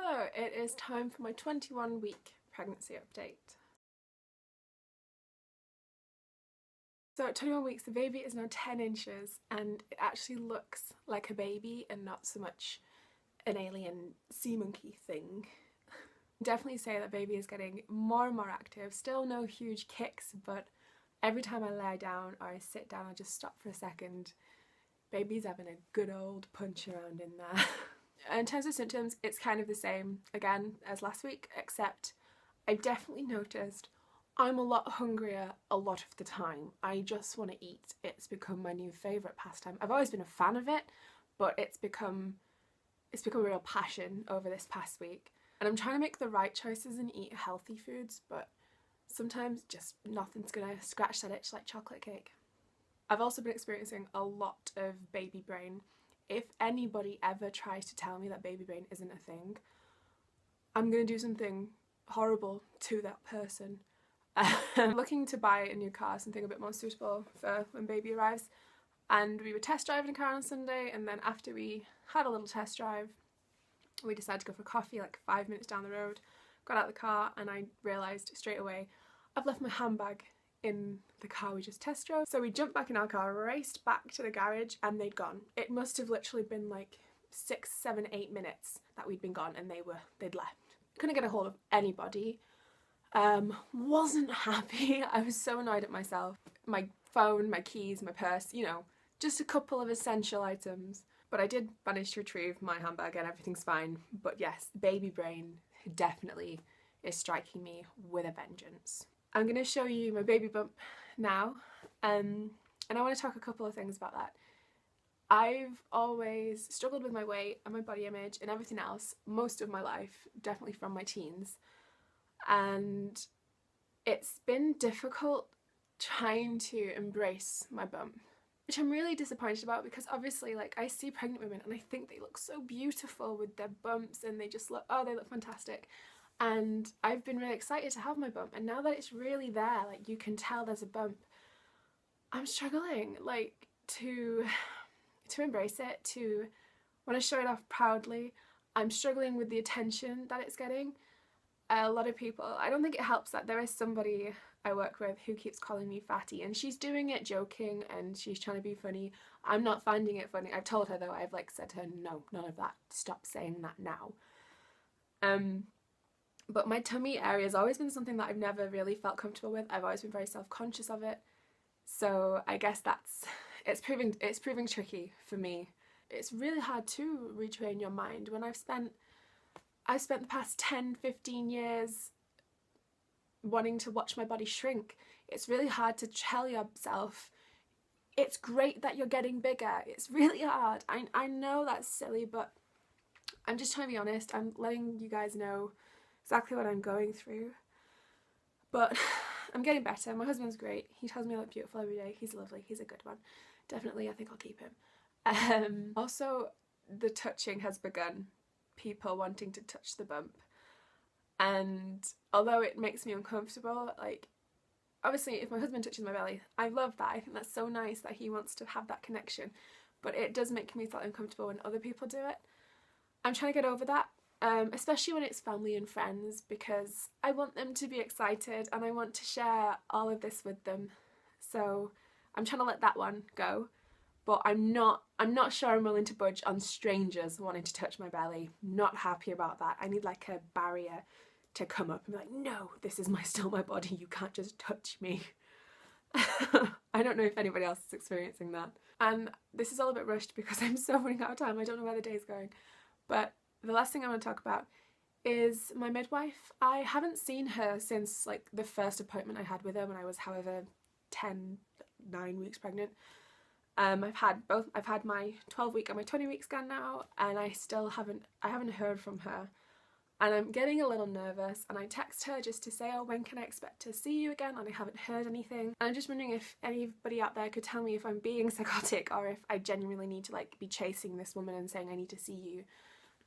So it is time for my 21-week pregnancy update. So at 21 weeks the baby is now 10 inches and it actually looks like a baby and not so much an alien sea monkey thing. Definitely say that baby is getting more and more active. Still no huge kicks, but every time I lie down or I sit down I just stop for a second. Baby's having a good old punch around in there. In terms of symptoms, it's kind of the same again as last week, except I've definitely noticed I'm a lot hungrier a lot of the time. I just want to eat. It's become my new favourite pastime. I've always been a fan of it, but it's become a real passion over this past week. And I'm trying to make the right choices and eat healthy foods, but sometimes just nothing's gonna scratch that itch like chocolate cake. I've also been experiencing a lot of baby brain. If anybody ever tries to tell me that baby brain isn't a thing, I'm gonna do something horrible to that person. I'm looking to buy a new car, something a bit more suitable for when baby arrives, and we were test driving a car on Sunday, and then after we had a little test drive we decided to go for coffee like 5 minutes down the road. Got out of the car and I realised straight away I've left my handbag in the car we just test drove. So we jumped back in our car, raced back to the garage, and they'd gone. It must have literally been like 6, 7, 8 minutes that we'd been gone and they'd left. Couldn't get a hold of anybody. Wasn't happy. I was so annoyed at myself. My phone, my keys, my purse, you know, just a couple of essential items. But I did manage to retrieve my handbag and everything's fine. But yes, baby brain definitely is striking me with a vengeance. I'm going to show you my baby bump now, and I want to talk a couple of things about that. I've always struggled with my weight and my body image and everything else most of my life, definitely from my teens, and it's been difficult trying to embrace my bump, which I'm really disappointed about, because obviously like I see pregnant women and I think they look so beautiful with their bumps and they just look, oh, they look fantastic. And I've been really excited to have my bump, and now that it's really there, like you can tell there's a bump, I'm struggling like to embrace it, to want to show it off proudly. I'm struggling with the attention that it's getting. A lot of people, I don't think it helps that there is somebody I work with who keeps calling me fatty, and she's doing it joking and she's trying to be funny. I'm not finding it funny. I've told her though, I've like said to her, no, none of that, stop saying that now. But my tummy area has always been something that I've never really felt comfortable with. I've always been very self-conscious of it. So I guess it's proving tricky for me. It's really hard to retrain your mind when I've spent the past 10-15 years wanting to watch my body shrink. It's really hard to tell yourself it's great that you're getting bigger. It's really hard. I know that's silly, but I'm just trying to be honest. I'm letting you guys know exactly what I'm going through. But I'm getting better. My husband's great. He tells me I look beautiful every day. He's lovely. He's a good one. Definitely, I think I'll keep him. Also, the touching has begun. People wanting to touch the bump. And although it makes me uncomfortable, like, obviously if my husband touches my belly, I love that. I think that's so nice that he wants to have that connection. But it does make me feel uncomfortable when other people do it. I'm trying to get over that. Especially when it's family and friends, because I want them to be excited and I want to share all of this with them. So I'm trying to let that one go, but I'm not sure I'm willing to budge on strangers wanting to touch my belly. Not happy about that. I need like a barrier to come up and be like, no, this is still my body, you can't just touch me. I don't know if anybody else is experiencing that. And this is all a bit rushed because I'm so running out of time. I don't know where the day's going. But the last thing I want to talk about is my midwife. I haven't seen her since like the first appointment I had with her when I was however 9 weeks pregnant. I've had my 12-week and my 20-week scan now, and I haven't heard from her, and I'm getting a little nervous, and I text her just to say, oh, when can I expect to see you again, and I haven't heard anything. And I'm just wondering if anybody out there could tell me if I'm being psychotic or if I genuinely need to like be chasing this woman and saying I need to see you.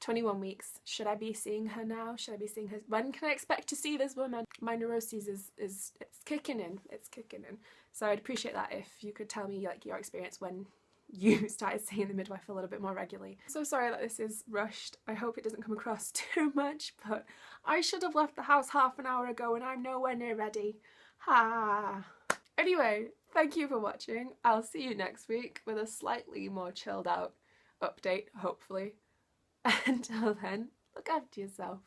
21 weeks. Should I be seeing her now? Should I be seeing her? When can I expect to see this woman? My neuroses it's kicking in. It's kicking in. So I'd appreciate that if you could tell me like your experience when you started seeing the midwife a little bit more regularly. So sorry that this is rushed. I hope it doesn't come across too much, but I should have left the house half an hour ago and I'm nowhere near ready. Ha! Anyway, thank you for watching. I'll see you next week with a slightly more chilled out update, hopefully. Until then, look after yourself.